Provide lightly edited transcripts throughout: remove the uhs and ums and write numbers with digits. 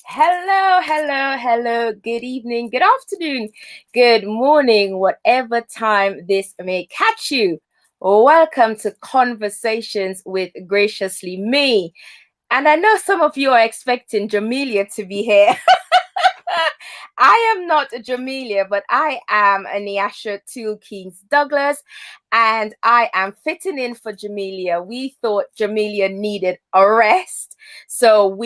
Hello, hello, hello. Good evening, good afternoon, good morning, whatever time this may catch you. Welcome to Conversations with Graciously Me. And I know some of you are expecting Jamelia to be here. I am not Jamelia, but I am a Nyasha Tool Kings Douglas, and I am fitting in for Jamelia. We thought Jamelia needed a rest, so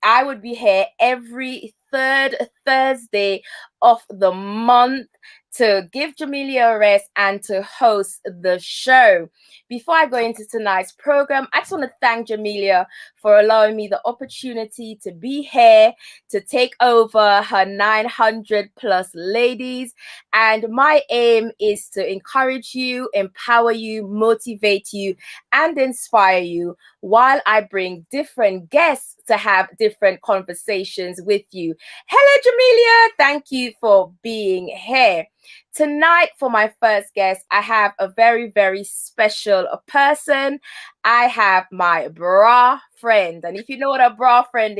I would be here every third Thursday of the month to give Jamelia a rest and to host the show. Before I go into tonight's program, I just want to thank Jamelia for allowing me the opportunity to be here to take over her 900 plus ladies. And my aim is to encourage you, empower you, motivate you, and inspire you while I bring different guests to have different conversations with you. Hello, Jamelia. Thank you for being here. Tonight, for my first guest, I have a very, very special person. I have my bra friend. And if you know what a bra friend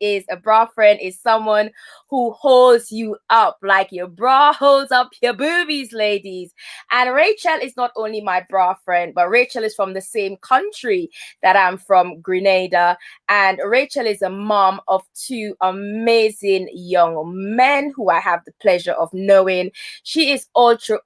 is, a bra friend is someone who holds you up like your bra holds up your boobies, ladies. And Rachel is not only my bra friend, but Rachel is from the same country that I'm from, Grenada. And Rachel is a mom of two amazing young men who I have the pleasure of knowing. She is also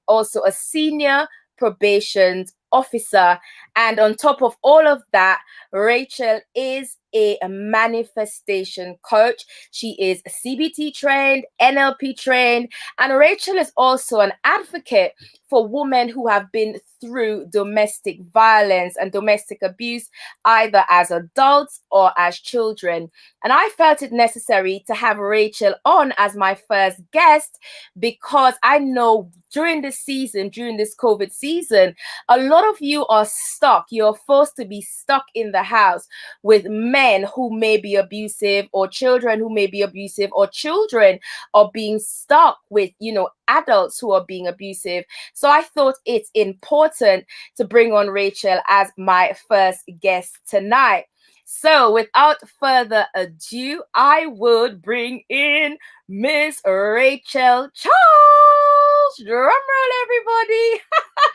a senior probation officer. And on top of all of that, Rachel is a manifestation coach. She is CBT trained, NLP trained, and Rachel is also an advocate for women who have been through domestic violence and domestic abuse, either as adults or as children. And I felt it necessary to have Rachel on as my first guest because I know during this season, during this COVID season, a lot of you are stuck. You're forced to be stuck in the house with men who may be abusive, or children who may be abusive, or children are being stuck with, adults who are being abusive. So I thought it's important to bring on Rachel as my first guest tonight. So without further ado, I would bring in Miss Rachel Charles. Drum roll, everybody.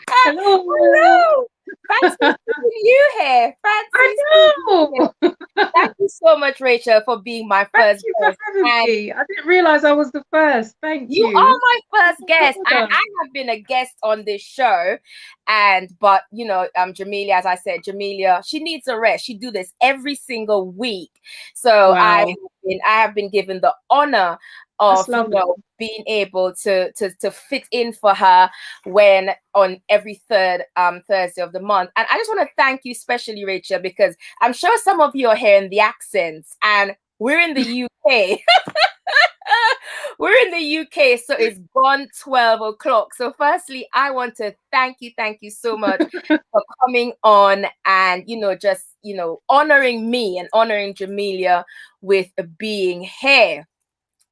Hello. Hello. Fancy seeing you here. I Fancy seeing you know. here. Thank you so much, Rachel, for being my Thank first you for guest. having And me. I didn't realize I was the first. Thank you are you. my first guest, Well and done. I have been a guest on this show. But Jamelia, as I said, Jamelia, she needs a rest. She do this every single week. So Wow. I have been given the honor That's of lovely. being able to fit in for her when on every third Thursday of the month. And I just want to thank you especially, Rachel, because I'm sure some of you are hearing the accents, and we're in the UK. We're in the UK, so it's gone 12 o'clock. So, firstly, I want to thank you so much for coming on and, honoring me and honoring Jamelia with being here.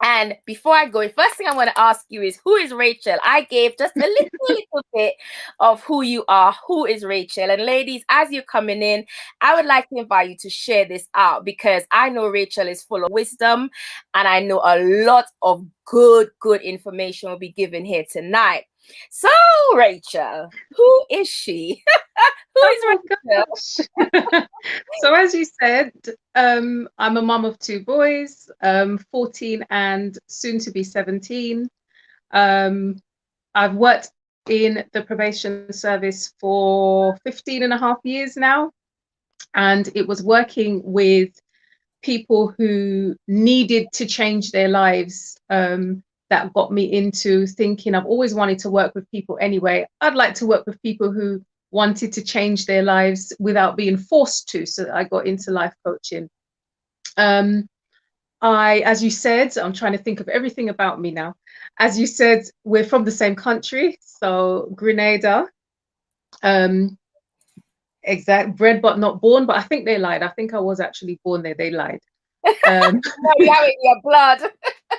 And before I go, the first thing I want to ask you is, who is Rachel? I gave just a little bit of who you are. Who is Rachel? And ladies, as you're coming in, I would like to invite you to share this out because I know Rachel is full of wisdom and I know a lot of good information will be given here tonight. So, Rachel, who is she? Who is Oh Rachel? gosh. So as you said, I'm a mum of two boys, 14 and soon to be 17. I've worked in the probation service for 15 and a half years now, and it was working with people who needed to change their lives, that got me into thinking I've always wanted to work with people anyway. I'd like to work with people who wanted to change their lives without being forced to. So I got into life coaching. As you said, I'm trying to think of everything about me now. As you said, we're from the same country, so Grenada. Um, exact, bred but not born, but I think they lied. I think I was actually born there. They lied. No, you have it in your blood.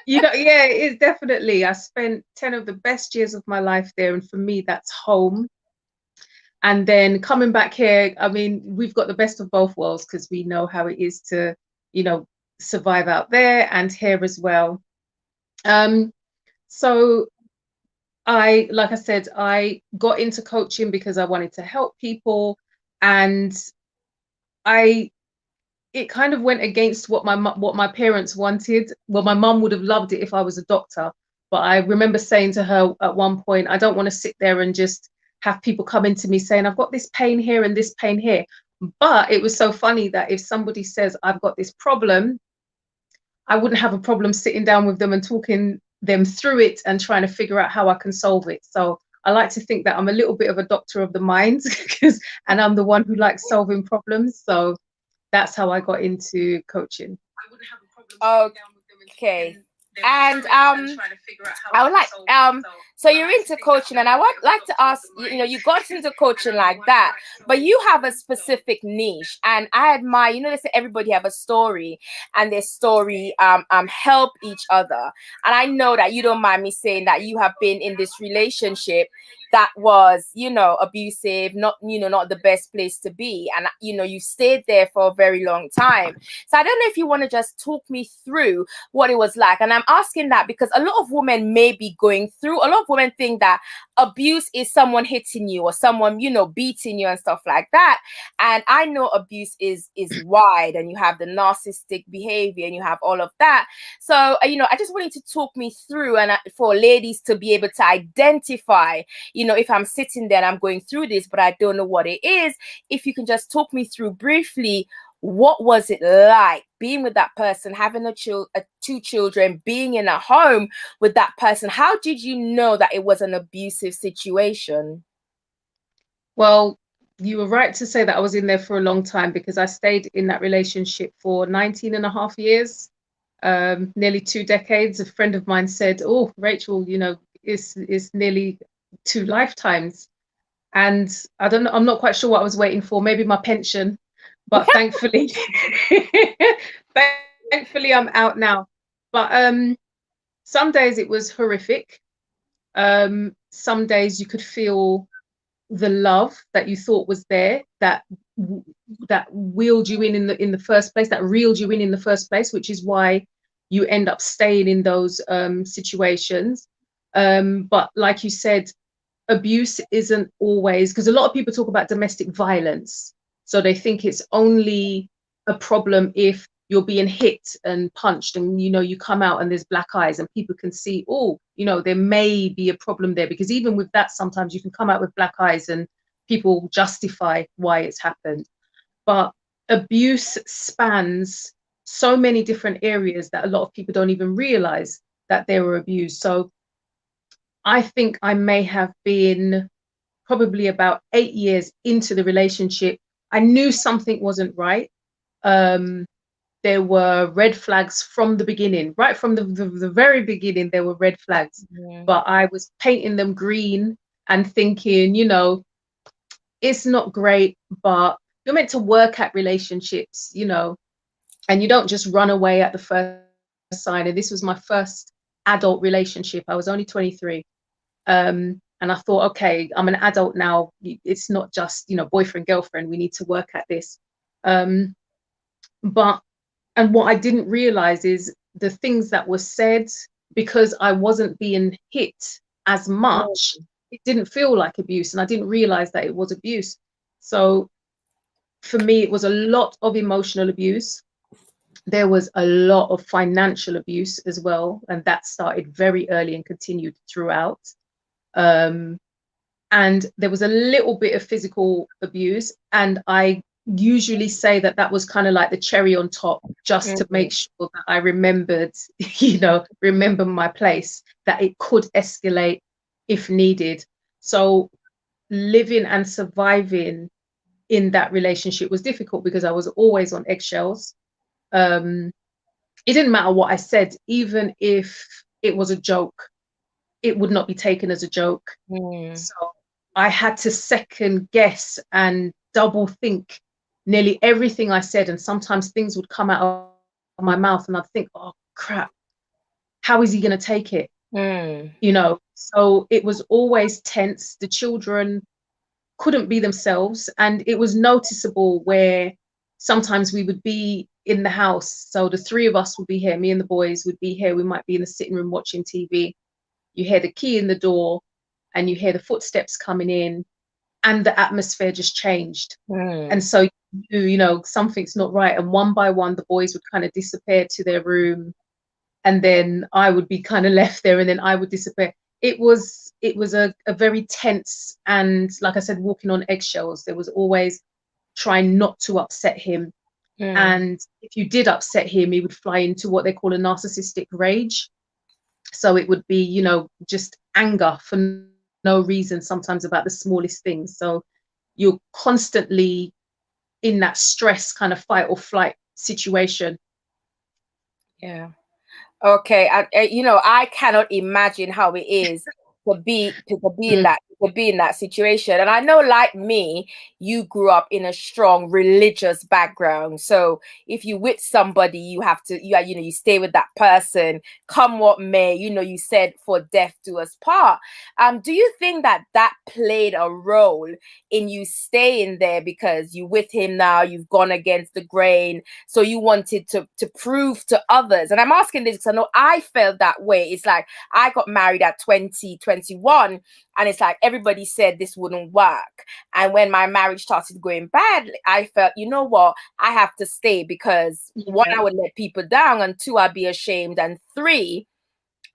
Yeah, it is definitely. I spent 10 of the best years of my life there, and for me, that's home. And then coming back here, I mean, we've got the best of both worlds because we know how it is to, you know, survive out there and here as well. So like I said, I got into coaching because I wanted to help people, and it kind of went against what my parents wanted. Well, my mum would have loved it if I was a doctor, but I remember saying to her at one point, I don't want to sit there and just have people come into me saying, I've got this pain here and this pain here. But it was so funny that if somebody says, I've got this problem, I wouldn't have a problem sitting down with them and talking them through it and trying to figure out how I can solve it. So I like to think that I'm a little bit of a doctor of the mind, and I'm the one who likes solving problems. So that's how I got into coaching. I wouldn't have a problem sitting down with them and Okay. talking And trying to figure out how I would I can like solve it. so you're into coaching, and I would like to ask you, you got into coaching like that, but you have a specific niche, and I admire, they say everybody have a story, and their story help each other. And I know that you don't mind me saying that you have been in this relationship that was, abusive, not the best place to be, and you stayed there for a very long time. So I don't know if you want to just talk me through what it was like. And I'm asking that because a lot of women may be going through, a lot of women think that abuse is someone hitting you or someone, beating you and stuff like that. And I know abuse is wide, and you have the narcissistic behavior and you have all of that. So, I just wanted to talk me through, and for ladies to be able to identify, if I'm sitting there and I'm going through this, but I don't know what it is, if you can just talk me through briefly, what was it like being with that person, having two children, being in a home with that person? How did you know that it was an abusive situation? Well, you were right to say that I was in there for a long time, because I stayed in that relationship for 19 and a half years, nearly 2 decades. A friend of mine said, oh, Rachel, it's nearly 2 lifetimes. And I don't know, I'm not quite sure what I was waiting for, maybe my pension, but thankfully, thankfully I'm out now. But some days it was horrific. Some days you could feel the love that you thought was there, that wheeled you in the first place, that reeled you in the first place, which is why you end up staying in those situations. But like you said, abuse isn't always, because a lot of people talk about domestic violence, so they think it's only a problem if you're being hit and punched and you come out and there's black eyes and people can see, oh, there may be a problem there, because even with that, sometimes you can come out with black eyes and people justify why it's happened. But abuse spans so many different areas that a lot of people don't even realize that they were abused. So I think I may have been probably about 8 years into the relationship. I knew something wasn't right. There were red flags from the beginning, right from the very beginning, there were red flags. Yeah. But I was painting them green and thinking, it's not great, but you're meant to work at relationships, and you don't just run away at the first sign. And this was my first adult relationship. I was only 23. And I thought, okay, I'm an adult now. It's not just, boyfriend, girlfriend. We need to work at this. And what I didn't realize is the things that were said, because I wasn't being hit as much, it didn't feel like abuse. And I didn't realize that it was abuse. So for me, it was a lot of emotional abuse. There was a lot of financial abuse as well. And that started very early and continued throughout. And there was a little bit of physical abuse, and I usually say that was kind of like the cherry on top, just to make sure that I remembered, remember my place, that it could escalate if needed. So living and surviving in that relationship was difficult, because I was always on eggshells. It didn't matter what I said, even if it was a joke, it would not be taken as a joke. So I had to second guess and double think nearly everything I said. And sometimes things would come out of my mouth and I'd think, oh crap, how is he going to take it? So it was always tense. The children couldn't be themselves. And it was noticeable where sometimes we would be in the house. So the three of us would be here, me and the boys would be here. We might be in the sitting room watching TV. You hear the key in the door and you hear the footsteps coming in, and the atmosphere just changed. And so you know, something's not right. And one by one, the boys would kind of disappear to their room. And then I would be kind of left there, and then I would disappear. It was a very tense, and like I said, walking on eggshells. There was always trying not to upset him. And if you did upset him, he would fly into what they call a narcissistic rage. So it would be, you know, just anger for no reason, sometimes about the smallest things. So you're constantly in that stress kind of fight or flight situation. Yeah. Okay. You know, I cannot imagine how it is to be in that situation. And I know, like me, you grew up in a strong religious background. So if you with somebody, you have to, you know, you stay with that person, come what may. You know, you said for death do us part. Do you think that played a role in you staying there, because you with him now, you've gone against the grain, so you wanted to prove to others? And I'm asking this because I know I felt that way. It's like I got married at 2021, and it's like everybody said this wouldn't work. And when my marriage started going bad, I felt, you know what, I have to stay, because one, I would let people down, and two, I'd be ashamed, and three,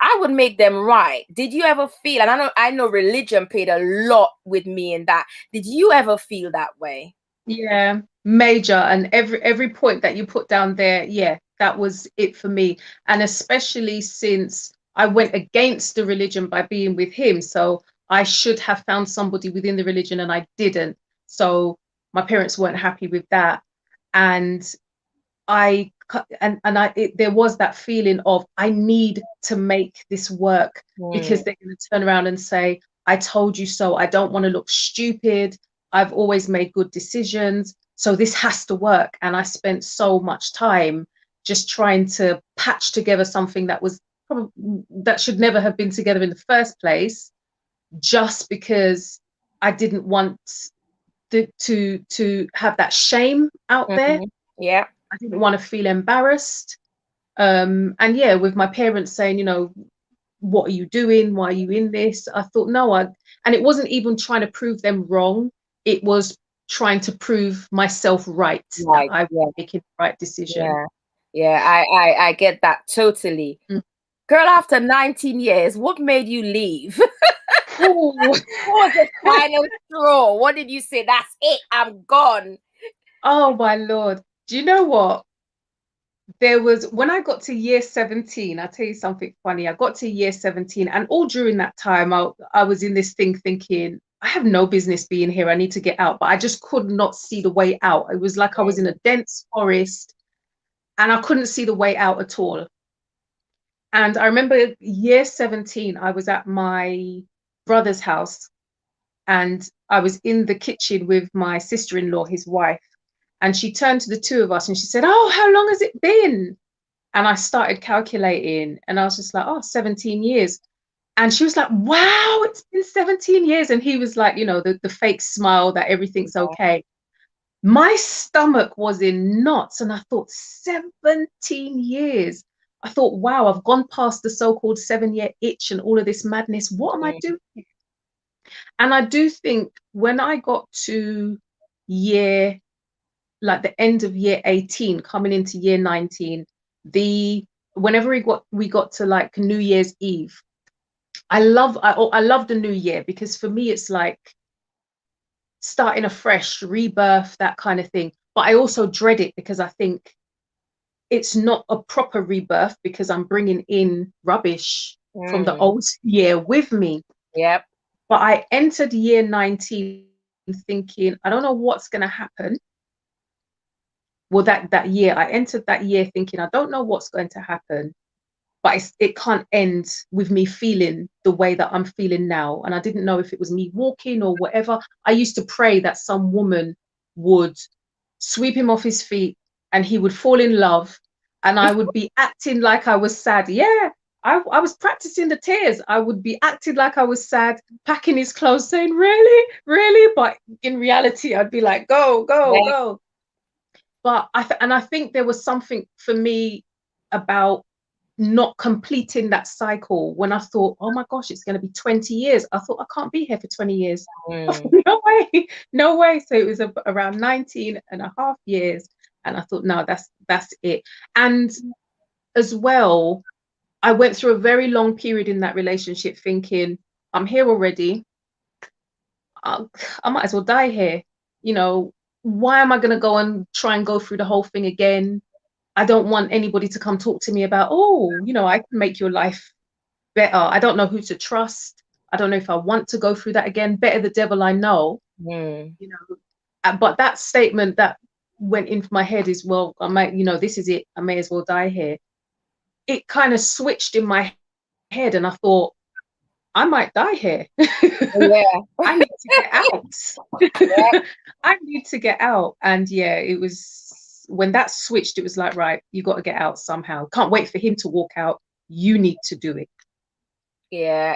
I would make them right. Did you ever feel, and I know religion played a lot with me in that, did you ever feel that way? Yeah, major. And every point that you put down there, yeah, that was it for me. And especially since I went against the religion by being with him. So I should have found somebody within the religion, and I didn't. So my parents weren't happy with that. And there was that feeling of, I need to make this work, because they're going to turn around and say, I told you so. I don't want to look stupid. I've always made good decisions, so this has to work. And I spent so much time just trying to patch together something that was that should never have been together in the first place, just because I didn't want to have that shame out there. Yeah. I didn't want to feel embarrassed. And yeah, with my parents saying, you know, what are you doing? Why are you in this? I thought, no, and it wasn't even trying to prove them wrong. It was trying to prove myself right, that I was making the right decision. Yeah, I get that totally. Girl, after 19 years, what made you leave? What was the final straw? What did you say? That's it, I'm gone. Oh my Lord. Do you know what? There was, when I got to year 17, I'll tell you something funny. I got to year 17, and all during that time, I was in this thing thinking, I have no business being here. I need to get out. But I just could not see the way out. It was like I was in a dense forest, and I couldn't see the way out at all. And I remember year 17, I was at my brother's house, and I was in the kitchen with my sister-in-law, his wife. And she turned to the two of us and she said, oh, how long has it been? And I started calculating, and I was just like, oh, 17 years. And she was like, wow, it's been 17 years. And he was like, you know, the fake smile that everything's okay. My stomach was in knots, and I thought, 17 years. I thought, wow, I've gone past the so-called 7-year itch and all of this madness. What am I doing? And I do think when I got to like the end of year 18, coming into year 19, whenever we got to like New Year's Eve, I love the new year, because for me it's like starting afresh, rebirth, that kind of thing. But I also dread it, because I think it's not a proper rebirth, because I'm bringing in rubbish from the old year with me. Yep. But I entered year 19 thinking, I don't know what's going to happen. Well, that year, I entered that year thinking, I don't know what's going to happen, but it can't end with me feeling the way that I'm feeling now. And I didn't know if it was me walking or whatever. I used to pray that some woman would sweep him off his feet and he would fall in love, and I would be acting like I was sad. Yeah, I was practicing the tears. I would be acting like I was sad, packing his clothes, saying, really, really? But in reality, I'd be like, go, go, go. but I think there was something for me about not completing that cycle when I thought, oh my gosh, it's going to be 20 years. I thought I can't be here for 20 years. I thought, no way, no way. So it was around 19 and a half years. And I thought, no, that's it. And as well, I went through a very long period in that relationship thinking, I'm here already. I might as well die here. You know, why am I going to go and try and go through the whole thing again? I don't want anybody to come talk to me about, oh, you know, I can make your life better. I don't know who to trust. I don't know if I want to go through that again. Better the devil I know, you know. But that statement that went into my head is, well, I might, you know, this is it. I may as well die here. It kind of switched in my head, and I thought, I might die here. Yeah. I need to get out. Yeah. I need to get out. And yeah, it was when that switched, it was like, right, you got to get out somehow. Can't wait for him to walk out. You need to do it. Yeah.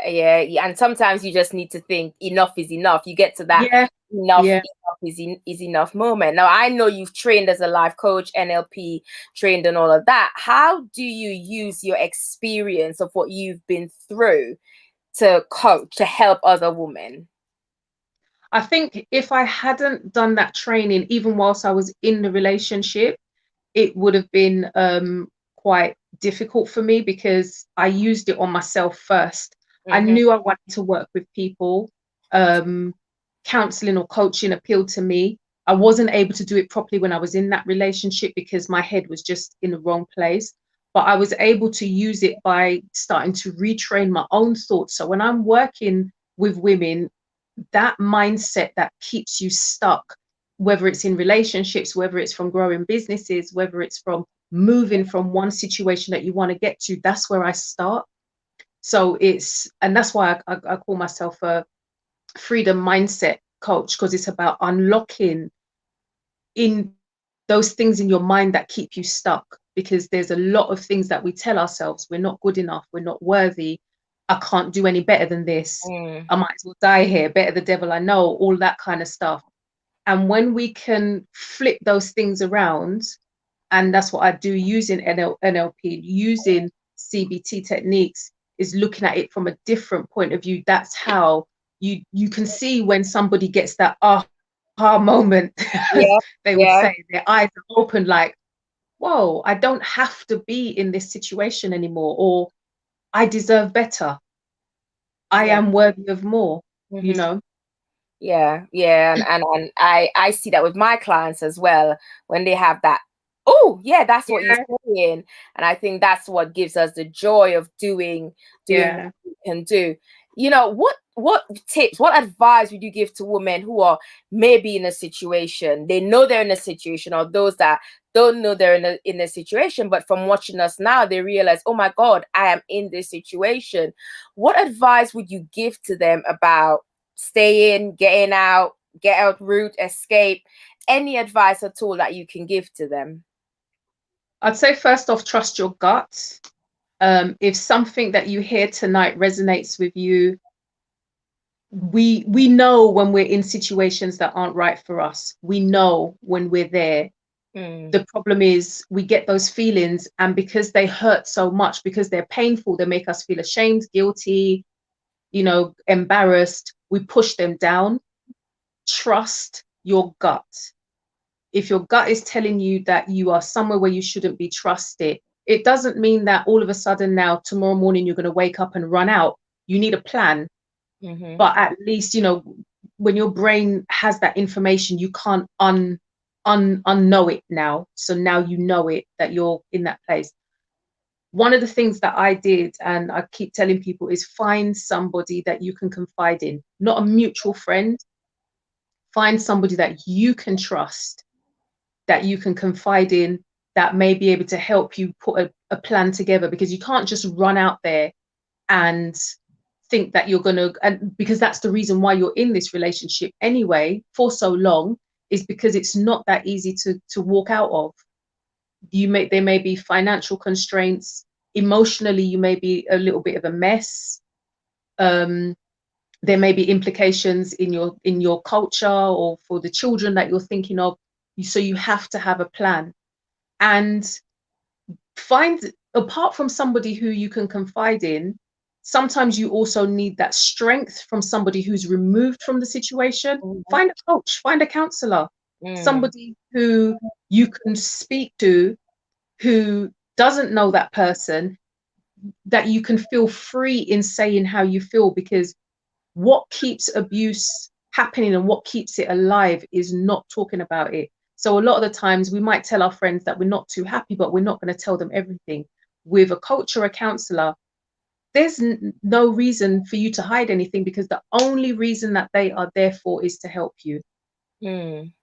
And sometimes you just need to think enough is enough. You get to that Yeah. enough, Yeah. is enough moment. Now, I know you've trained as a life coach, NLP trained and all of that. How do you use your experience of what you've been through to coach, to help other women? I think if I hadn't done that training, even whilst I was in the relationship, it would have been quite difficult for me because I used it on myself first. I knew I wanted to work with people. Counseling or coaching appealed to me. I wasn't able to do it properly when I was in that relationship because my head was just in the wrong place. But I was able to use it by starting to retrain my own thoughts. So when I'm working with women, that mindset that keeps you stuck, whether it's in relationships, whether it's from growing businesses, whether it's from moving from one situation that you want to get to, that's where I start. So and that's why I call myself a freedom mindset coach, because it's about unlocking in those things in your mind that keep you stuck, because there's a lot of things that we tell ourselves: we're not good enough, we're not worthy, I can't do any better than this, I might as well die here, better the devil I know, all that kind of stuff. And when we can flip those things around, and that's what I do using NLP, using CBT techniques, is looking at it from a different point of view. That's how you can see when somebody gets that aha moment, as they would say, their eyes are open, like, whoa, I don't have to be in this situation anymore, or I deserve better, I am worthy of more, you know. Yeah, and I see that with my clients as well, when they have that, oh yeah, that's what you're saying. And I think that's what gives us the joy of doing what we can do. You know, what tips, what advice would you give to women who are maybe in a situation, they know they're in a situation, or those that don't know they're in a situation, but from watching us now, they realize, oh my God, I am in this situation. What advice would you give to them about stay in, get out route, escape? Any advice at all that you can give to them? I'd say, first off, trust your gut. If something that you hear tonight resonates with you, we know when we're in situations that aren't right for us. We know when we're there. The problem is we get those feelings, and because they hurt so much, because they're painful, they make us feel ashamed, guilty, you know, embarrassed, we push them down. Trust your gut. If your gut is telling you that you are somewhere where you shouldn't be, trusted, it doesn't mean that all of a sudden now tomorrow morning you're going to wake up and run out. You need a plan. But at least, you know, when your brain has that information, you can't unknow it now. So now you know it, that you're in that place. One of the things that I did, and I keep telling people, is find somebody that you can confide in, not a mutual friend. Find somebody that you can trust, that you can confide in, that may be able to help you put a plan together, because you can't just run out there and think that you're going to, and because that's the reason why you're in this relationship anyway for so long, is because it's not that easy to walk out of. There may be financial constraints, emotionally you may be a little bit of a mess, there may be implications in your culture, or for the children that you're thinking of. So you have to have a plan, and find, apart from somebody who you can confide in, sometimes you also need that strength from somebody who's removed from the situation. Mhm. Find a coach, find a counselor, Mm. somebody who you can speak to, who doesn't know that person, that you can feel free in saying how you feel, because what keeps abuse happening and what keeps it alive is not talking about it. So a lot of the times we might tell our friends that we're not too happy, but we're not going to tell them everything. With a coach or a counselor, there's no reason for you to hide anything, because the only reason that they are there for is to help you. Mm.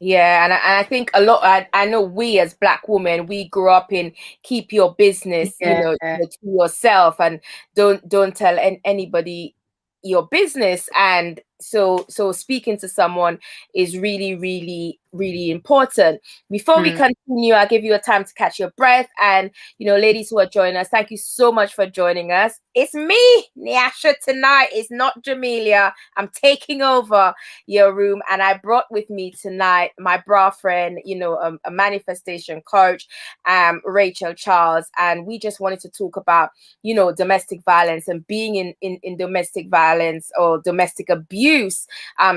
Yeah, and I think a lot. I know we as Black women, we grew up in keep your business, Yeah. to yourself, and don't tell anybody your business. And so speaking to someone is really, really, really important. Before we Mm. continue, I'll give you a time to catch your breath. And ladies who are joining us, thank you so much for joining us. It's me, Nyasha, tonight. It's not Jamelia. I'm taking over your room, and I brought with me tonight my bra friend, a manifestation coach, Rachel Charles, and we just wanted to talk about domestic violence and being in domestic violence or domestic abuse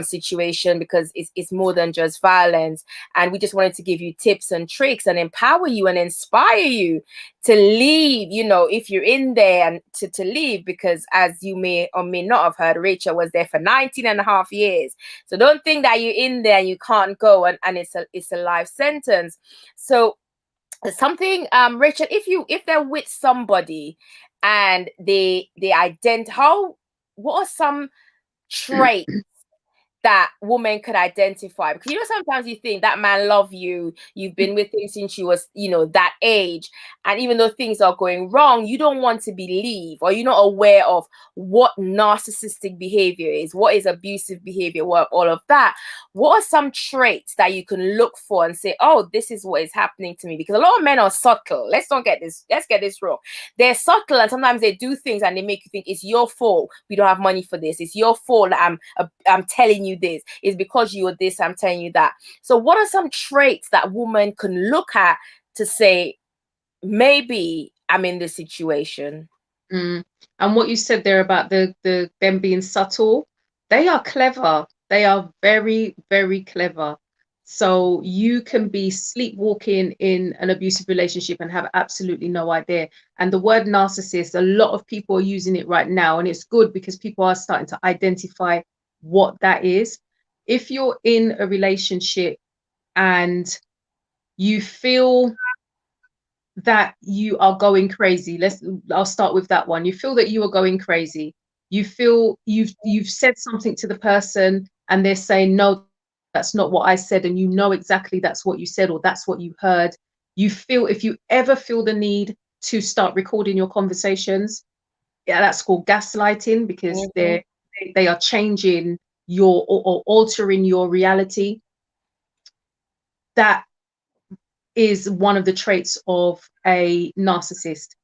situation, because it's more than just violence. And we just wanted to give you tips and tricks and empower you and inspire you to leave, if you're in there, and to leave, because as you may or may not have heard, Rachel was there for 19 and a half years. So don't think that you're in there and you can't go, and it's a life sentence. So something, Rachel, if they're with somebody and they what are some traits that woman could identify? Because sometimes you think that man love you, you've been with him since you was that age, and even though things are going wrong, you don't want to believe, or you're not aware of what narcissistic behavior is, what is abusive behavior, what all of that. What are some traits that you can look for and say, oh, this is what is happening to me? Because a lot of men are subtle. Let's get this wrong. They're subtle, and sometimes they do things and they make you think it's your fault we don't have money for this, it's your fault that I'm telling you this, is because you are this, I'm telling you that. So what are some traits that women can look at to say, maybe I'm in this situation? Mm. And what you said there about the them being subtle, they are clever. They are very, very clever. So you can be sleepwalking in an abusive relationship and have absolutely no idea. And the word narcissist, a lot of people are using it right now, and it's good because people are starting to identify what that is. If you're in a relationship and you feel that you are going crazy, I'll start with that one. You feel that you are going crazy, you feel you've said something to the person and they're saying, no, that's not what I said, and you know exactly that's what you said or that's what you heard. You feel, if you ever feel the need to start recording your conversations, yeah, that's called gaslighting, because Mhm. they are changing your, or altering your reality. That is one of the traits of a narcissist.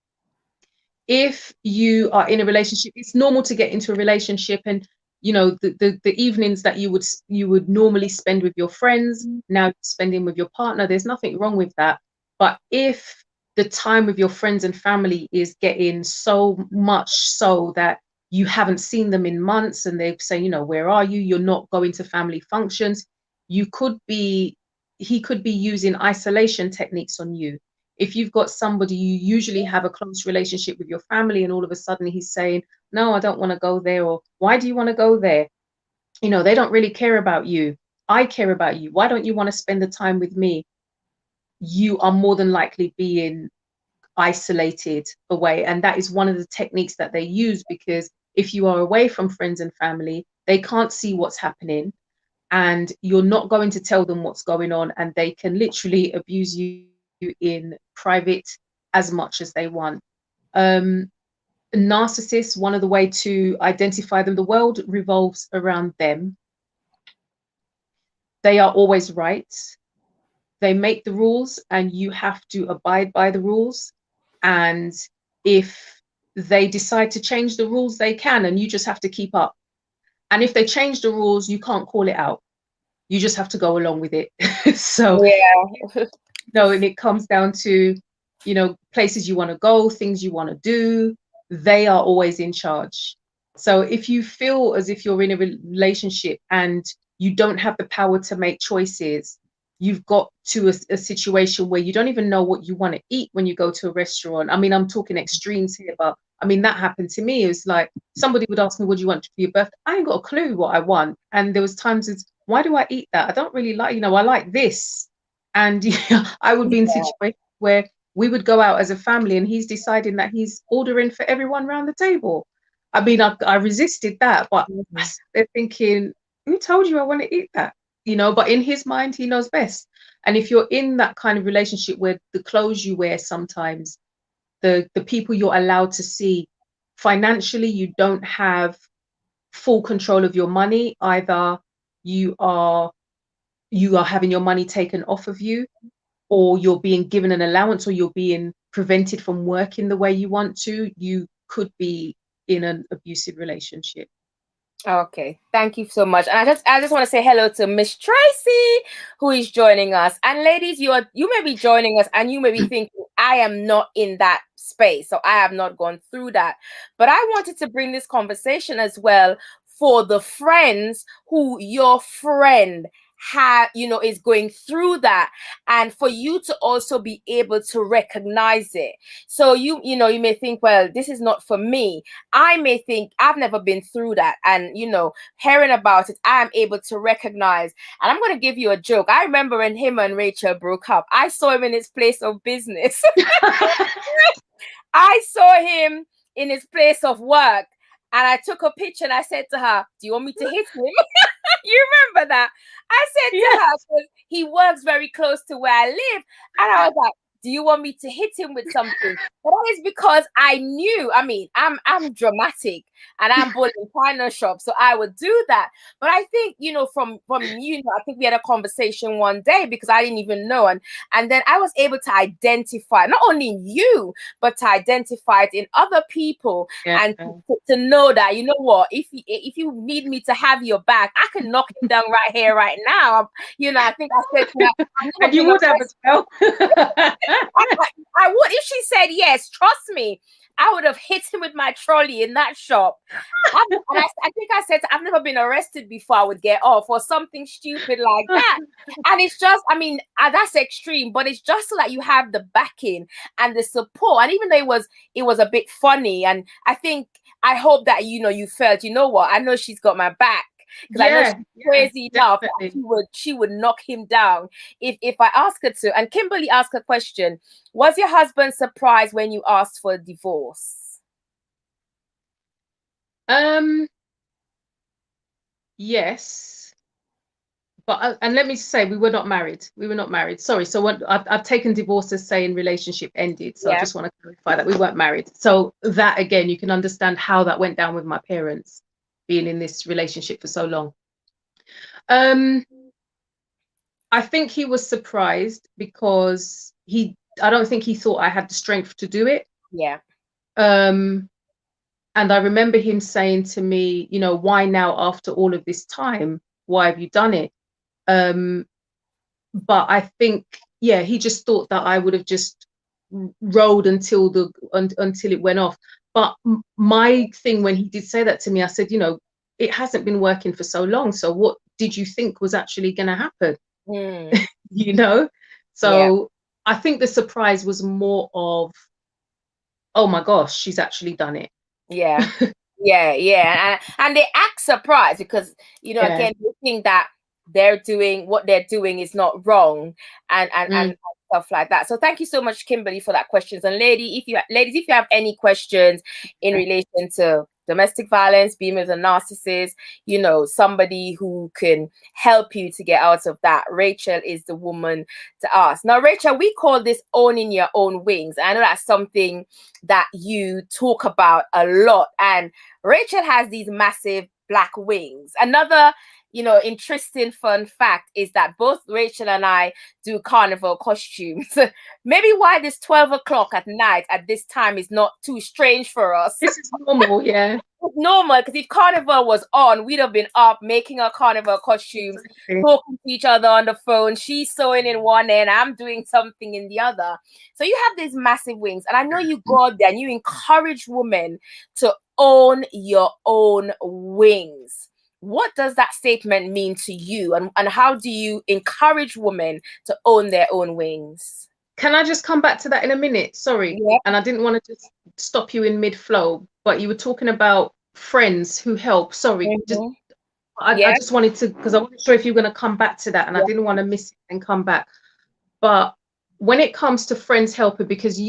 If you are in a relationship, it's normal to get into a relationship, and the evenings that you would normally spend with your friends, now you're spending with your partner. There's nothing wrong with that. But if the time with your friends and family is getting so much so that you haven't seen them in months, and they say, where are you? You're not going to family functions. You could be, he could be using isolation techniques on you. If you've got somebody, you usually have a close relationship with your family, and all of a sudden he's saying, no, I don't want to go there, or why do you want to go there? They don't really care about you. I care about you. Why don't you want to spend the time with me? You are more than likely being isolated away. And that is one of the techniques that they use, because if you are away from friends and family, they can't see what's happening, and you're not going to tell them what's going on, and they can literally abuse you in private as much as they want. Narcissists, one of the way to identify them, the world revolves around them. They are always right. They make the rules and you have to abide by the rules. And if they decide to change the rules, they can, and you just have to keep up. And if they change the rules, you can't call it out. You just have to go along with it. So Yeah. no, and it comes down to, you know, places you want to go, things you want to do. They are always in charge. So if you feel as if you're in a relationship and you don't have the power to make choices, you've got to a situation where you don't even know what you want to eat when you go to a restaurant. I mean, I'm talking extremes here, but I mean, that happened to me. It was like somebody would ask me, what do you want for your birthday? I ain't got a clue what I want. And there was times it's, why do I eat that? I don't really like, you know, I like this. And I would be in situations where we would go out as a family and he's deciding that he's ordering for everyone around the table. I mean, I resisted that, but they're thinking, who told you I want to eat that? You know, but in his mind, he knows best. And if you're in that kind of relationship where the clothes you wear sometimes, the people you're allowed to see, financially, you don't have full control of your money. Either you are having your money taken off of you, or you're being given an allowance, or you're being prevented from working the way you want to, you could be in an abusive relationship. Okay, thank you so much. And I just want to say hello to Miss Tracy, who is joining us. And ladies, you may be joining us and you may be thinking, I am not in that space, so I have not gone through that. But I wanted to bring this conversation as well for the friends who your friend is going through that, and for you to also be able to recognize it. So you may think, well, this is not for me. I may think I've never been through that, and hearing about it, I'm able to recognize. And I'm going to give you a joke. I remember when him and Rachel broke up, I saw him in his place of business. I saw him in his place of work, and I took a picture and I said to her, do you want me to hit him? You remember that? I said to her, because he works very close to where I live, and I was like, do you want me to hit him with something? But that is because I knew, I mean, I'm dramatic and I'm bullying china shop, so I would do that. But I think, from I think we had a conversation one day because I didn't even know. And then I was able to identify, not only you, but to identify it in other people, and to know that, you know what, if you need me to have your back, I can knock him down right here, right now. I think I said to her, and you would have as well. I would, if she said yes, trust me, I would have hit him with my trolley in that shop. I think I said, I've never been arrested before I would get off, or something stupid like that. And it's just, I mean, that's extreme, but it's just so that you have the backing and the support. And even though it was a bit funny, and I hope that, you felt, you know what, I know she's got my back. Because I know she's crazy enough that she would knock him down if I ask her to. And Kimberly asked a question: was your husband surprised when you asked for a divorce? Yes, but and let me say, we were not married. Sorry. So I've taken divorce as saying relationship ended. So I just want to clarify that we weren't married. So that, again, you can understand how that went down with my parents being in this relationship for so long. I think he was surprised because I don't think he thought I had the strength to do it. Yeah. And I remember him saying to me, why now, after all of this time? Why have you done it? But I think, he just thought that I would have just rode until it went off. But my thing, when he did say that to me, I said, it hasn't been working for so long. So what did you think was actually going to happen? So I think the surprise was more of, oh my gosh, she's actually done it. And they act surprised because again, they think that what they're doing is not wrong, and stuff like that. So thank you so much, Kimberly, for that questions. And ladies, if you have any questions in relation to domestic violence, being with a narcissist, somebody who can help you to get out of that, Rachel is the woman to ask. Now, Rachel, we call this owning your own wings. I know that's something that you talk about a lot. And Rachel has these massive black wings. Another interesting fun fact is that both Rachel and I do carnival costumes. Maybe why this 12 o'clock at night at this time is not too strange for us. This is normal, yeah. It's normal, because if carnival was on, we'd have been up making our carnival costumes, Exactly. talking to each other on the phone. She's sewing in one end, I'm doing something in the other. So you have these massive wings, and I know you go out there and you encourage women to own your own wings. What does that statement mean to you, and how do you encourage women to own their own wings? Can I just come back to that in a minute? Sorry. Yeah. And I didn't want to just stop you in mid-flow, but you were talking about friends who help. Sorry, just I just wanted to, because I wasn't sure if you were going to come back to that, and I didn't want to miss it and come back. But when it comes to friends helping, because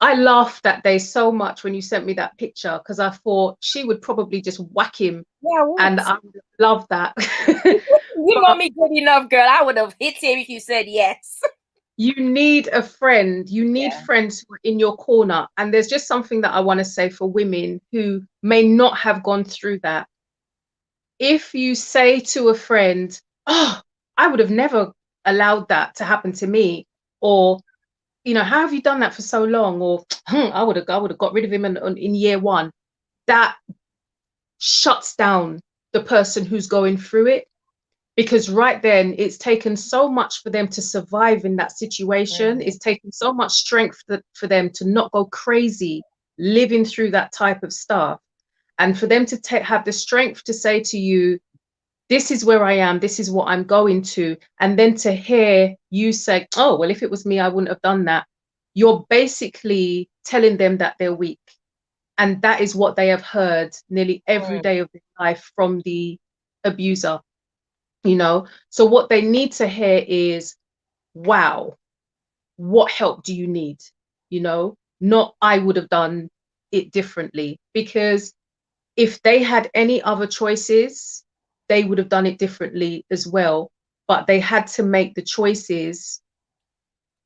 I laughed that day so much when you sent me that picture, because I thought she would probably just whack him. Yeah, and I would love that. You know me good enough, girl. I would have hit him if you said yes. You need a friend. You need friends who are in your corner. And there's just something that I want to say for women who may not have gone through that. If you say to a friend, oh, I would have never allowed that to happen to me, or, how have you done that for so long? Or I would have got rid of him in year one. That shuts down the person who's going through it. Because right then it's taken so much for them to survive in that situation. It's taken so much strength for them to not go crazy living through that type of stuff. And for them to have the strength to say to you, this is where I am, this is what I'm going to. And then to hear you say, oh, well, if it was me, I wouldn't have done that. You're basically telling them that they're weak. And that is what they have heard nearly every day of their life from the abuser. So what they need to hear is, wow, what help do you need? Not I would have done it differently. Because if they had any other choices, they would have done it differently as well. But they had to make the choices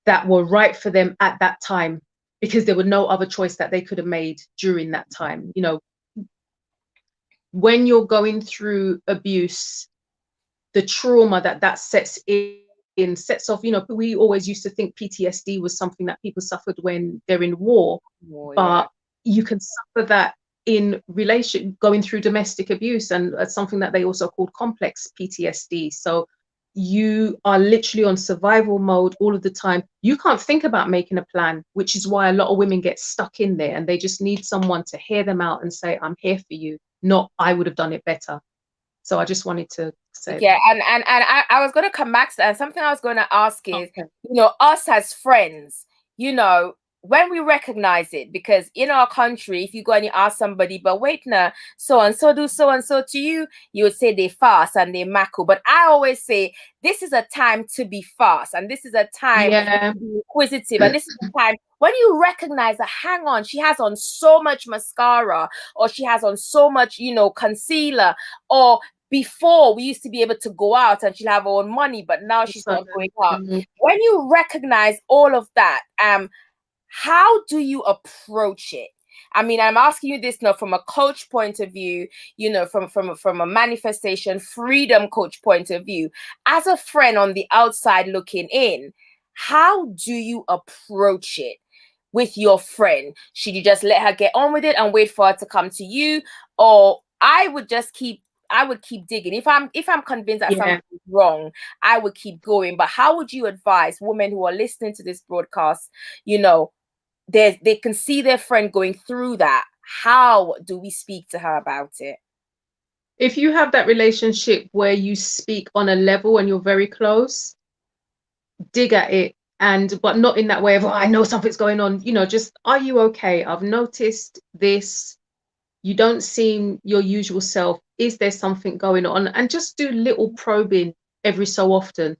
that were right for them at that time, because there were no other choice that they could have made during that time. When you're going through abuse, the trauma that sets sets off, we always used to think PTSD was something that people suffered when they're in war, but you can suffer that in relation, going through domestic abuse, and it's something that they also called complex PTSD. So you are literally on survival mode all of the time. You can't think about making a plan, which is why a lot of women get stuck in there, and they just need someone to hear them out and say, I'm here for you, not I would have done it better. So I just wanted to say and I was going to come back to that. And something I was going to ask is, us as friends, when we recognize it, because in our country, if you go and you ask somebody, but wait, now, so and so do so and so to you, you would say they fast and they mackle. But I always say this is a time to be fast, and this is a time to be inquisitive, and this is a time when you recognize that, hang on, she has on so much mascara, or she has on so much, concealer, or before we used to be able to go out and she'll have her own money, but now she's not going out. When you recognize all of that, how do you approach it? I mean, I'm asking you this now from a coach point of view, from a manifestation freedom coach point of view. As a friend on the outside looking in, how do you approach it with your friend? Should you just let her get on with it and wait for her to come to you? Or I would keep digging. If I'm convinced that something is wrong, I would keep going. But how would you advise women who are listening to this broadcast, they can see their friend going through that? How do we speak to her about it? If you have that relationship where you speak on a level and you're very close, dig at it, but not in that way of, oh, I know something's going on. Just, are you okay? I've noticed this. You don't seem your usual self. Is there something going on? And just do little probing every so often,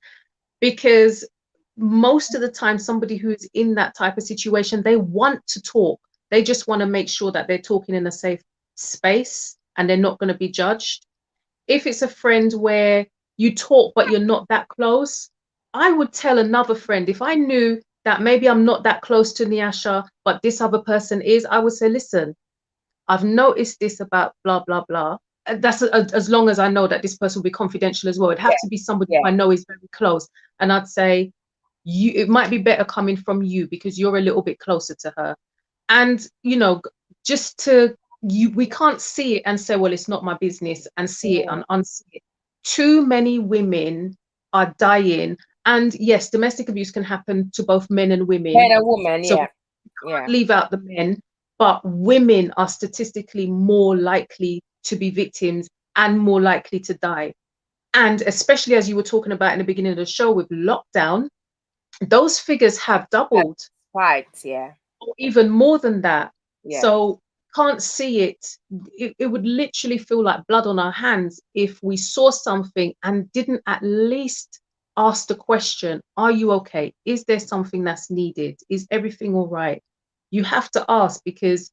because most of the time, somebody who's in that type of situation, they want to talk. They just want to make sure that they're talking in a safe space and they're not going to be judged. If it's a friend where you talk, but you're not that close, I would tell another friend. If I knew that maybe I'm not that close to Nyasha, but this other person is, I would say, listen, I've noticed this about blah, blah, blah. that's as long as I know that this person will be confidential as well. It'd have to be somebody Yeah. I know is very close. And I'd say, it might be better coming from you because you're a little bit closer to her. And, just we can't see it and say, well, it's not my business, and see it Mm. and unsee it. Too many women are dying. And yes, domestic abuse can happen to both men and Men women. and women, So yeah. Yeah. leave out the men, but women are statistically more likely to be victims and more likely to die. And especially as you were talking about in the beginning of the show with lockdown, those figures have That's doubled, right, yeah. or even more than that. Yeah. So can't see it. It would literally feel like blood on our hands if we saw something and didn't at least ask the question, are you okay? Is there something that's needed? Is everything all right? You have to ask, because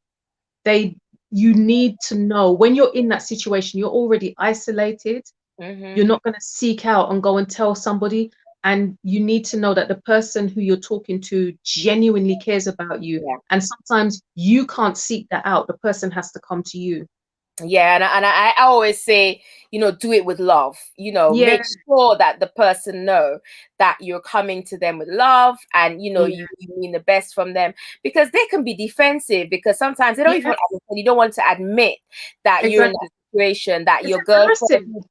they you need to know when you're in that situation, you're already isolated. You're Mm-hmm. not going to seek out and go and tell somebody. And you need to know that the person who you're talking to genuinely cares about you. Yeah. And sometimes you can't seek that out. The person has to come to you. Yeah, and I always say, do it with love. Yeah, Make sure that the person know that you're coming to them with love, and yeah, you mean the best from them, because they can be defensive, because sometimes they don't even, yeah, as I said, you don't want to admit that you're in that exactly. situation, that It's your girlfriend. embarrassing.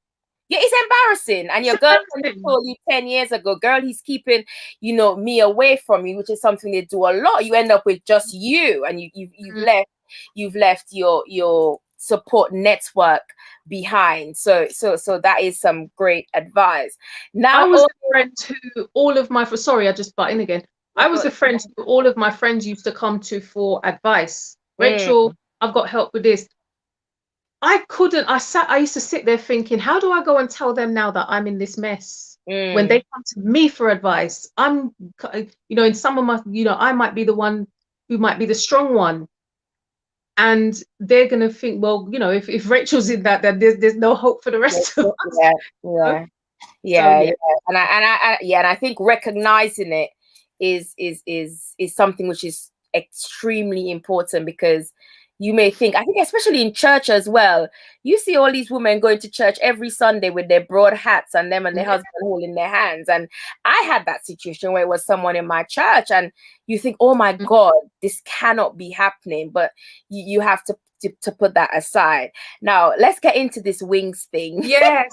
Yeah, it's embarrassing. And It's your girlfriend embarrassing. told you 10 years ago, girl, he's keeping, me away from you, which is something they do a lot. You end up with just you, and Mm. you've left your support network behind. So that is some great advice. I Now, was oh, the friend who all of my, sorry, I just butt in again. I was the friend who all of my friends used to come to for advice. mm, Rachel, I've got help with this. I used to sit there thinking, how do I go and tell them now that I'm in this mess? When mm, they come to me for advice, in some of my, I might be the one who might be the strong one. And they're going to think, well, if Rachel's in that, then there's no hope for the rest of us. yeah, You know? yeah. So, Yeah, yeah. yeah, and I think recognizing it is something which is extremely important, because you may think, I think especially in church as well, you see all these women going to church every Sunday with their broad hats, and them and their Yeah. husband holding their hands. And I had that situation where it was someone in my church, and you think, oh my God, this cannot be happening, but you have to put that aside. Now let's get into this wings thing. Yes.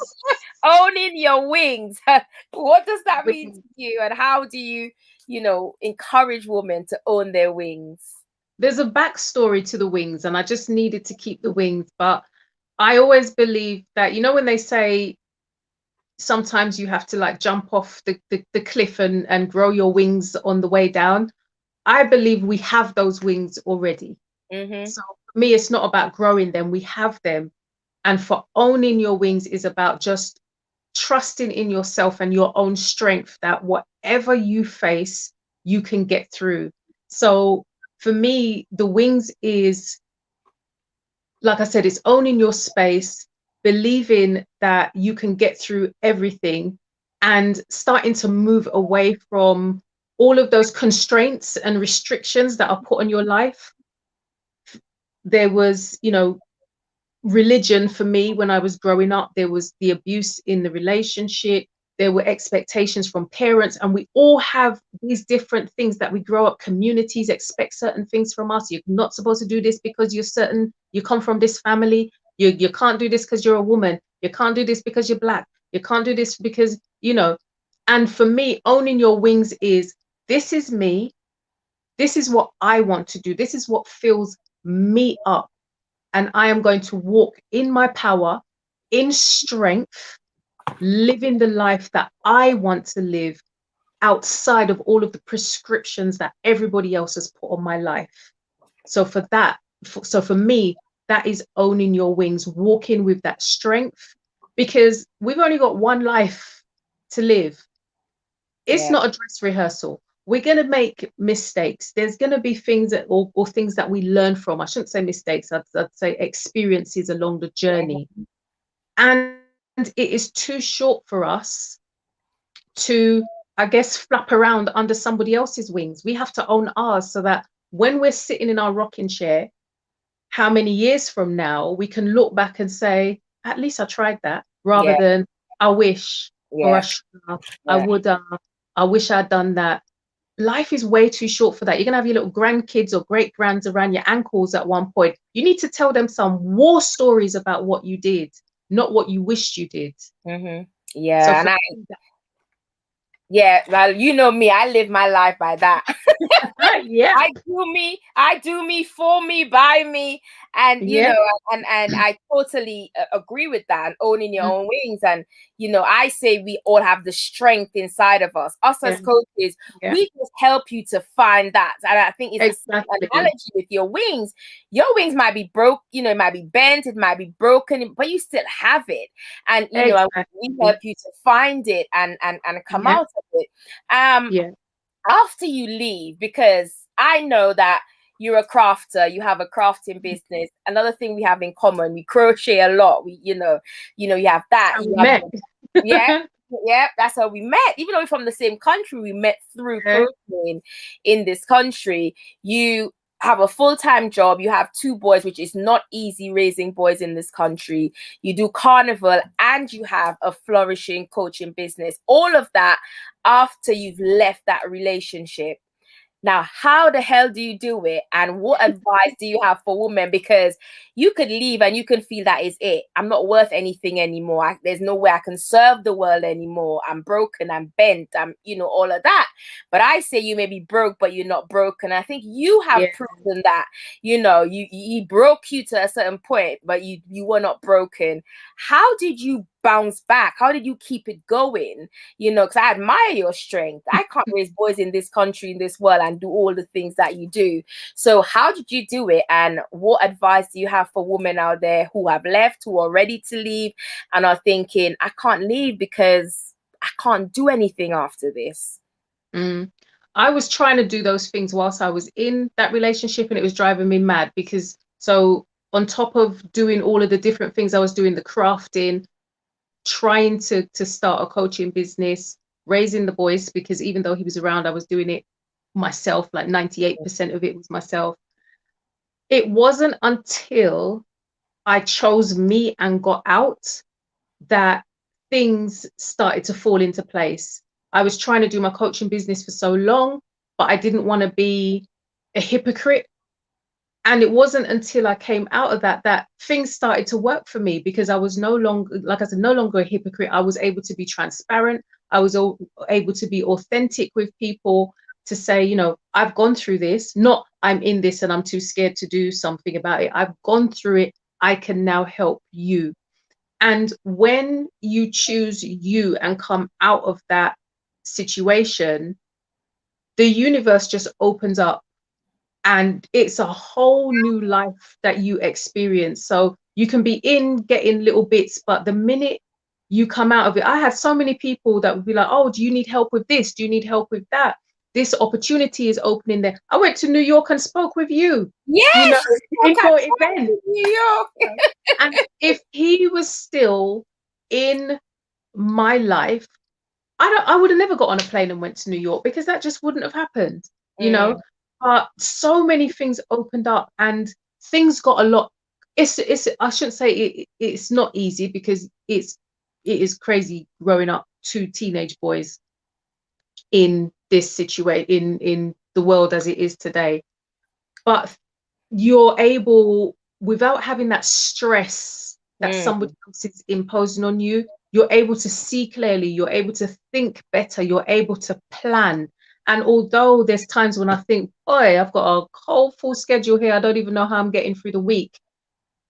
Owning your wings. What does that mean to you, and how do you encourage women to own their wings? There's a backstory to the wings, and I just needed to keep the wings. But I always believe that, when they say sometimes you have to like jump off the cliff and grow your wings on the way down, I believe we have those wings already. Mm-hmm. So for me, it's not about growing them, we have them. And for owning your wings is about just trusting in yourself and your own strength, that whatever you face, you can get through. So for me, the wings is, like I said, it's owning your space, believing that you can get through everything, and starting to move away from all of those constraints and restrictions that are put on your life. There was, religion for me when I was growing up. There was the abuse in the relationship. There were expectations from parents, and we all have these different things that we grow up. Communities expect certain things from us. You're not supposed to do this because you come from this family. You can't do this because you're a woman. You can't do this because you're black. You can't do this because, and for me, owning your wings is, this is me. This is what I want to do. This is what fills me up, and I am going to walk in my power, in strength, living the life that I want to live, outside of all of the prescriptions that everybody else has put on my life. So for me, that is owning your wings, walking with that strength, because we've only got one life to live. It's Yeah. not a dress rehearsal. We're going to make mistakes. There's going to be things or things that we learn from. I shouldn't say mistakes. I'd say experiences along the journey. And it is too short for us to, I guess, flap around under somebody else's wings. We have to own ours, so that when we're sitting in our rocking chair, how many years from now, we can look back and say, at least I tried that, rather Yeah. than I wish, or I Yeah. should have, I Yeah. would have, I wish I'd done that. Life is way too short for that. You're gonna have your little grandkids or great grands around your ankles at one point. You need to tell them some war stories about what you did, not what you wished you did. Mm-hmm. So Yeah. for And me, yeah, well, you know me, I live my life by that. yeah, I do me, for me, by me, and yeah, and I totally agree with that. And owning your mm, own wings, and I say we all have the strength inside of us. Us yeah, as coaches, yeah, we just help you to find that. And I think it's the same exactly, analogy with your wings. Your wings might be broke, it might be bent, it might be broken, but you still have it, and we help exactly, you to find it and come yeah, out of it. Um, yeah, After you leave, because I know that you're a crafter, you have a crafting business. Another thing we have in common, we crochet a lot. You have that's that. how we You have, met. yeah, yeah, that's how we met. Even though we're from the same country, we met through Yeah, crocheting in this country. You have a full-time job, you have two boys, which is not easy raising boys in this country. You do carnival, and you have a flourishing coaching business. All of that after you've left that relationship. Now, how the hell do you do it? And what advice do you have for women? Because you could leave and you can feel that is it. I'm not worth anything anymore. There's no way I can serve the world anymore. I'm broken. I'm bent. All of that. But I say you may be broke, but you're not broken. I think you have yeah. proven that, he broke you to a certain point, but you were not broken. How did you bounce back? How did you keep it going? Because I admire your strength. I can't raise boys in this country, in this world, and do all the things that you do. So how did you do it? And what advice do you have for women out there who have left, who are ready to leave, and are thinking, I can't leave because I can't do anything after this? Mm. I was trying to do those things whilst I was in that relationship, and it was driving me mad because so on top of doing all of the different things I was doing, the crafting, trying to start a coaching business, raising the boys, because even though he was around, I was doing it myself, like 98% of it was myself. It wasn't until I chose me and got out that things started to fall into place. I was trying to do my coaching business for so long, but I didn't want to be a hypocrite. And it wasn't until I came out of that things started to work for me, because I was no longer, like I said, no longer a hypocrite. I was able to be transparent. I was able to be authentic with people, to say, I've gone through this, not I'm in this and I'm too scared to do something about it. I've gone through it. I can now help you. And when you choose you and come out of that situation, the universe just opens up, and it's a whole new life that you experience. So you can be in getting little bits, but the minute you come out of it, I had so many people that would be like, oh, do you need help with this? Do you need help with that? This opportunity is opening there. I went to New York and spoke with you, Yes, you spoke in at your event. New York. And if he was still in my life, I would have never got on a plane and went to New York, because that just wouldn't have happened, you know. Mm, But so many things opened up, and things got a lot. It's I shouldn't say it's not easy, because it is crazy growing up two teenage boys in this situation, in the world as it is today. But you're able, without having that stress that somebody mm, else is imposing on you, you're able to see clearly, you're able to think better, you're able to plan. And although there's times when I think, boy, I've got a whole full schedule here, I don't even know how I'm getting through the week,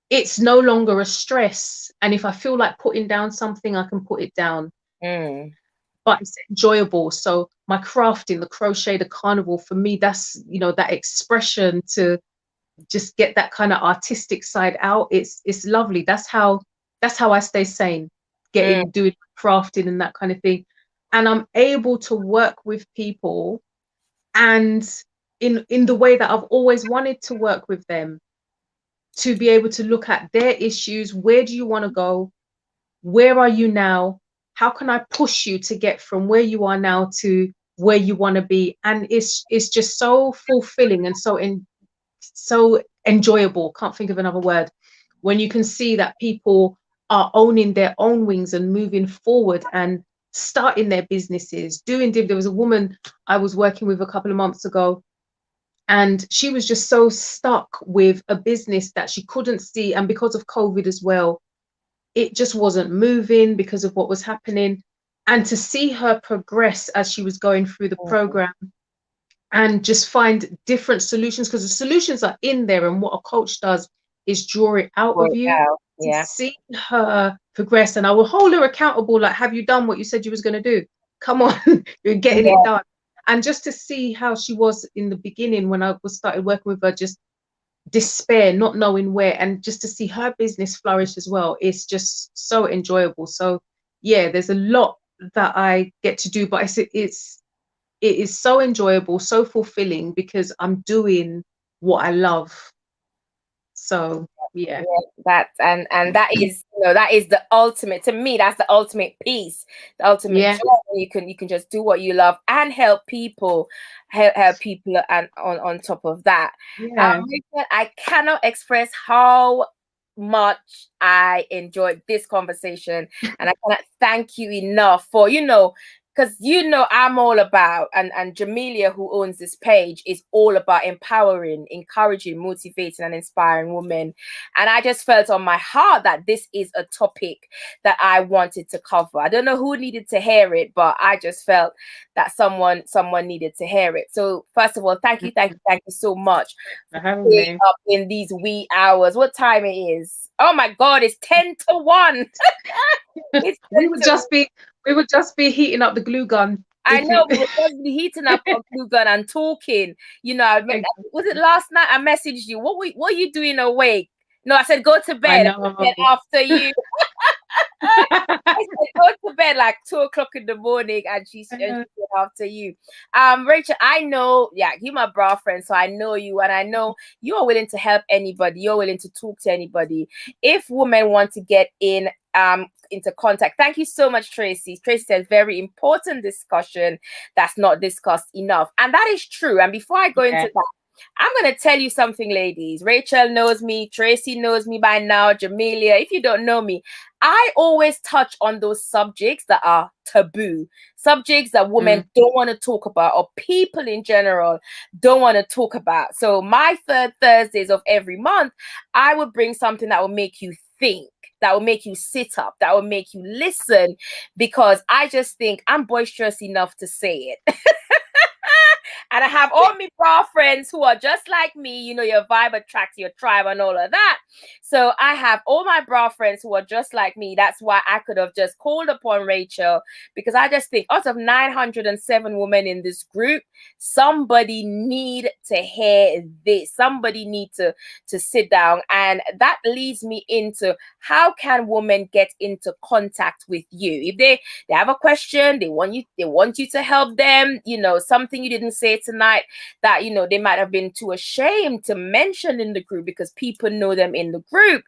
it's no longer a stress. And if I feel like putting down something, I can put it down, mm, but it's enjoyable. So my crafting, the crochet, the carnival, for me, that's, that expression, to just get that kind of artistic side out. It's lovely. That's how I stay sane, mm, doing crafting and that kind of thing. And I'm able to work with people, and in the way that I've always wanted to work with them, to be able to look at their issues. Where do you want to go? Where are you now? How can I push you to get from where you are now to where you want to be? And it's just so fulfilling, and so enjoyable, can't think of another word, when you can see that people are owning their own wings and moving forward and starting their businesses, there was a woman I was working with a couple of months ago, and she was just so stuck with a business that she couldn't see, and because of COVID as well, it just wasn't moving because of what was happening. And to see her progress as she was going through the program and just find different solutions, because the solutions are in there, and what a coach does is draw it out of you. Yeah. To see her progress, and I will hold her accountable, like, have you done what you said you was going to do? Come on, you're getting it done. And just to see how she was in the beginning when I was started working with her, just despair, not knowing where, and just to see her business flourish as well, it's just so enjoyable. So yeah, there's a lot that I get to do, but it is so enjoyable, so fulfilling, because I'm doing what I love. So yeah, that and that is, you know, that is the ultimate, to me, that's the ultimate peace, the ultimate joy. You can just do what you love and help people, help people, and on top of that, I cannot express how much I enjoyed this conversation, and I cannot thank you enough for, you know, because, you know, I'm all about, and Jamelia, who owns this page, is all about empowering, encouraging, motivating, and inspiring women. And I just felt on my heart that this is a topic that I wanted to cover. I don't know who needed to hear it, but I just felt that someone needed to hear it. So first of all, thank you so much for staying up in these wee hours. What time it is? Oh my God, it's 10 to 1. We would just be heating up the glue gun. I know, we would just be heating up a glue gun and talking. You know, was it last night I messaged you? What are you doing awake? No, I said go to bed. And after you. I said go to bed like 2:00 in the morning, and she's after you. Rachel, I know, you're my bra friend, so I know you, and I know you are willing to help anybody. You're willing to talk to anybody. If women want to get into contact, thank you so much, Tracy. Tracy says very important discussion that's not discussed enough, and that is true. And before I go into that, I'm going to tell you something, ladies. Rachel knows me. Tracy knows me by now. Jamelia, if you don't know me, I always touch on those subjects that are taboo, subjects that women don't want to talk about, or people in general don't want to talk about. So my third Thursdays of every month, I would bring something that will make you think, that will make you sit up, that will make you listen, because I just think I'm boisterous enough to say it. And I have all my bra friends who are just like me. You know, your vibe attracts your tribe and all of that. So I have all my bra friends who are just like me. That's why I could have just called upon Rachel, because I just think out of 907 women in this group, somebody need to hear this. Somebody need to sit down. And that leads me into, how can women get into contact with you? If they have a question, they want you to help them, you know, something you didn't say tonight that, you know, they might have been too ashamed to mention in the group because people know them in the group.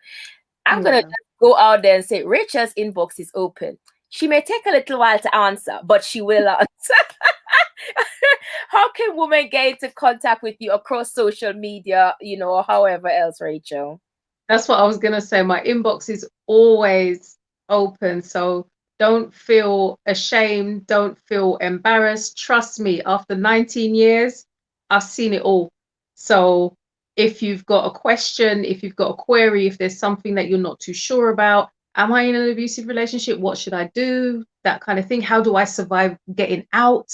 I'm gonna just go out there and say Rachel's inbox is open. She may take a little while to answer, but she will answer. How can women get into contact with you across social media, you know, or however else, Rachel? That's what I was gonna say. My inbox is always open, so don't feel ashamed, don't feel embarrassed. Trust me, after 19 years, I've seen it all. So if you've got a question, if you've got a query, if there's something that you're not too sure about, am I in an abusive relationship? What should I do? That kind of thing. How do I survive getting out?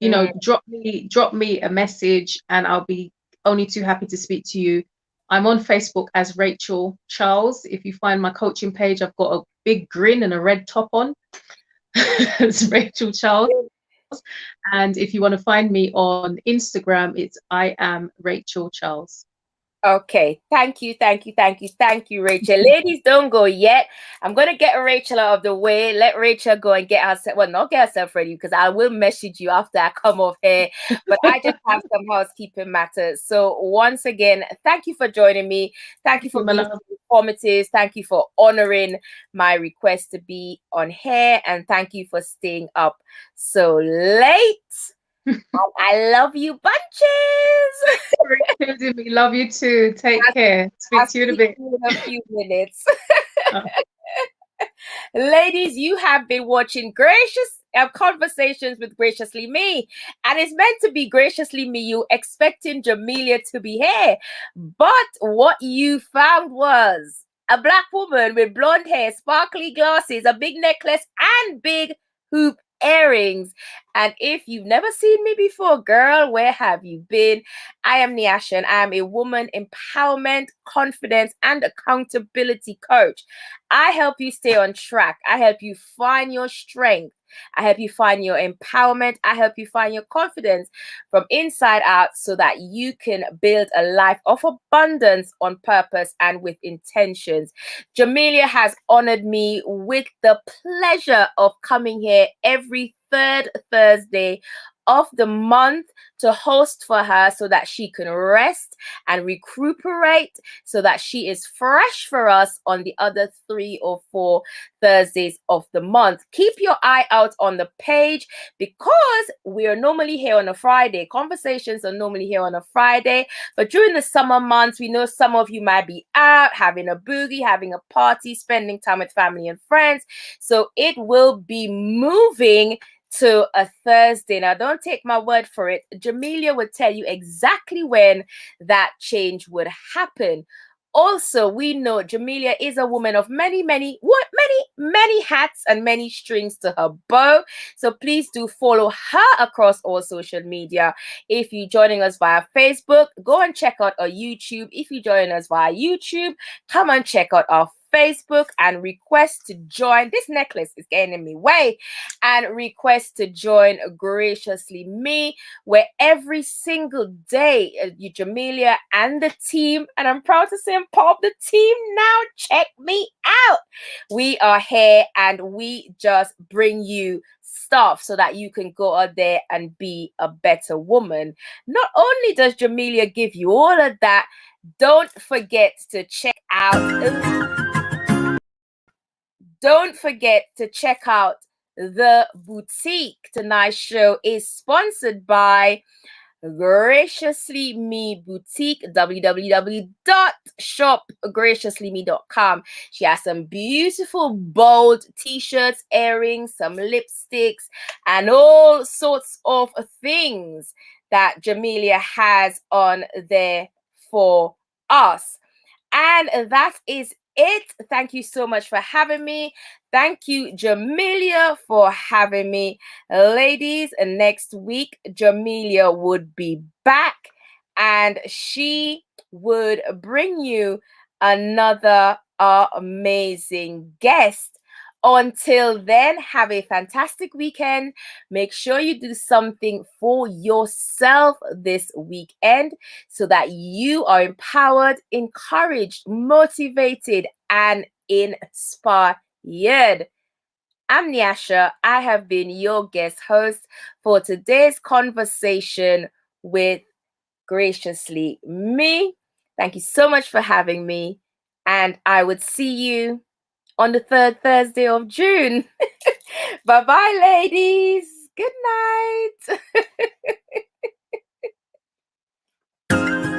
You know, drop me a message, and I'll be only too happy to speak to you. I'm on Facebook as Rachel Charles. If you find my coaching page, I've got a big grin and a red top on. It's Rachel Charles. And if you want to find me on Instagram, it's I am Rachel Charles. Okay, thank you, Rachel. Ladies, don't go yet. I'm gonna get Rachel out of the way. Let Rachel go and get herself, well, not get herself ready, because I will message you after I come off here. But I just have some housekeeping matters. So once again, thank you for joining me. Thank you for being informative. Thank you for honoring my request to be on here, and thank you for staying up so late. I love you bunches. We love you too. Take care. Speak to you in a bit. In a few minutes. Ladies, you have been watching Gracious Conversations with Graciously Me, and it's meant to be Graciously Me. You expecting Jamelia to be here, but what you found was a black woman with blonde hair, sparkly glasses, a big necklace, and big hoop earrings. And if you've never seen me before, girl, where have you been? I am Niasha, and I am a woman empowerment, confidence, and accountability coach. I help you stay on track. I help you find your strength. I help you find your empowerment. I help you find your confidence from inside out so that you can build a life of abundance on purpose and with intentions. Jamelia has honored me with the pleasure of coming here every third Thursday of the month to host for her so that she can rest and recuperate so that she is fresh for us on the other 3 or 4 Thursdays of the month. Keep your eye out on the page because we are normally here on a Friday. Conversations are normally here on a Friday, but during the summer months, we know some of you might be out having a boogie, having a party, spending time with family and friends. So it will be moving to a Thursday. Now, don't take my word for it. Jamelia would tell you exactly when that change would happen. Also, we know Jamelia is a woman of many hats and many strings to her bow. So please do follow her across all social media. If you're joining us via Facebook, go and check out our YouTube. If you're joining us via YouTube, come and check out our Facebook and request to join. This necklace is getting in my way. And request to join Graciously Me, where every single day, Jamelia and the team, and I'm proud to say I'm part of the team now, check me out. We are here and we just bring you stuff so that you can go out there and be a better woman. Not only does Jamelia give you all of that, don't forget to check out the boutique. Tonight's show is sponsored by Graciously Me Boutique, www.shopgraciouslyme.com. She has some beautiful bold t-shirts, earrings, some lipsticks, and all sorts of things that Jamelia has on there for us. And that is it. Thank you so much for having me. Thank you, Jamelia, for having me. Ladies, next week, Jamelia would be back and she would bring you another amazing guest. Until then, have a fantastic weekend. Make sure you do something for yourself this weekend so that you are empowered, encouraged, motivated, and inspired. I'm Niasha. I have been your guest host for today's conversation with Graciously Me. Thank you so much for having me, and I would see you on the 3rd Thursday of June. Bye-bye, ladies. Good night.